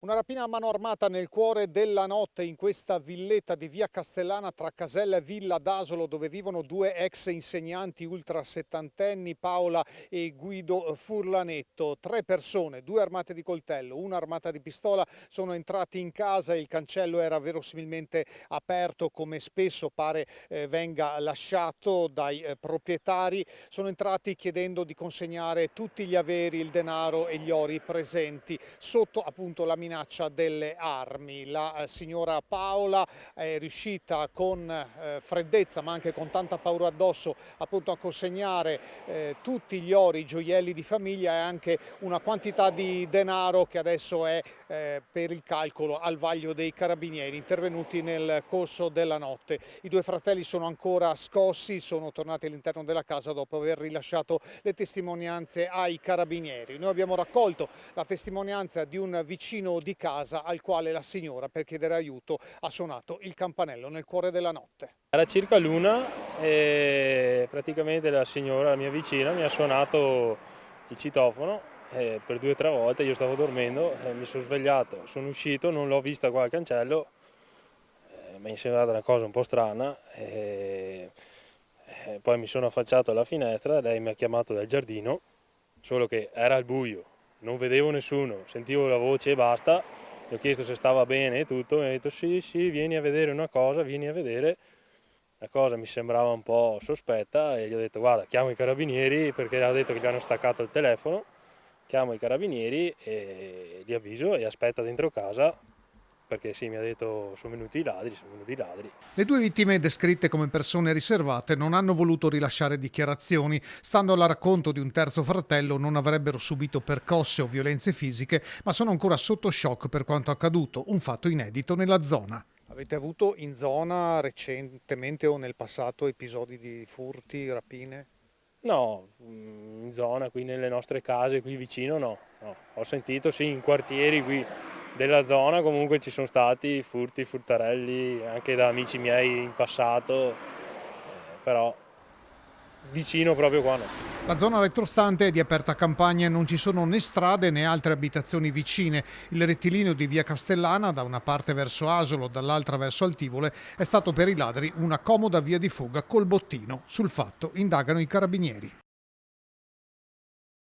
Una rapina a mano armata nel cuore della notte in questa villetta di via Castellana tra Casella e Villa d'Asolo, dove vivono due ex insegnanti ultrasettantenni, Paola e Guido Furlanetto. Tre persone, due armate di coltello, una armata di pistola, sono entrati in casa. Il cancello era verosimilmente aperto, come spesso pare venga lasciato dai proprietari. Sono entrati chiedendo di consegnare tutti gli averi, il denaro e gli ori presenti, sotto appunto la minaccia delle armi. La signora Paola è riuscita con freddezza, ma anche con tanta paura addosso, appunto a consegnare tutti gli ori, i gioielli di famiglia e anche una quantità di denaro che adesso è per il calcolo al vaglio dei carabinieri intervenuti nel corso della notte. I due fratelli sono ancora scossi, sono tornati all'interno della casa dopo aver rilasciato le testimonianze ai carabinieri. Noi abbiamo raccolto la testimonianza di un vicino di casa al quale la signora, per chiedere aiuto, ha suonato il campanello nel cuore della notte. Era circa l'una e praticamente la signora, la mia vicina, mi ha suonato il citofono per 2 o 3 volte. Io stavo dormendo, mi sono svegliato, sono uscito, non l'ho vista qua al cancello, mi è sembrata una cosa un po' strana. Poi mi sono affacciato alla finestra, lei mi ha chiamato dal giardino, solo che era al buio, non vedevo nessuno, sentivo la voce e basta. Gli ho chiesto se stava bene e tutto, mi ha detto sì, vieni a vedere una cosa, vieni a vedere. La cosa mi sembrava un po' sospetta e gli ho detto guarda, chiamo i carabinieri, perché ha detto che gli hanno staccato il telefono, chiamo i carabinieri e li avviso e aspetta dentro casa, perché sì, mi ha detto sono venuti i ladri, sono venuti i ladri. Le due vittime, descritte come persone riservate, non hanno voluto rilasciare dichiarazioni. Stando al racconto di un terzo fratello, non avrebbero subito percosse o violenze fisiche, ma sono ancora sotto shock per quanto accaduto, un fatto inedito nella zona. Avete avuto in zona recentemente o nel passato episodi di furti, rapine? No, in zona, qui nelle nostre case, qui vicino no. Ho sentito sì, in quartieri qui della zona comunque ci sono stati furti, furtarelli, anche da amici miei in passato, però vicino proprio qua no. La zona retrostante è di aperta campagna e non ci sono né strade né altre abitazioni vicine. Il rettilineo di via Castellana, da una parte verso Asolo, dall'altra verso Altivole, è stato per i ladri una comoda via di fuga col bottino. Sul fatto indagano i carabinieri.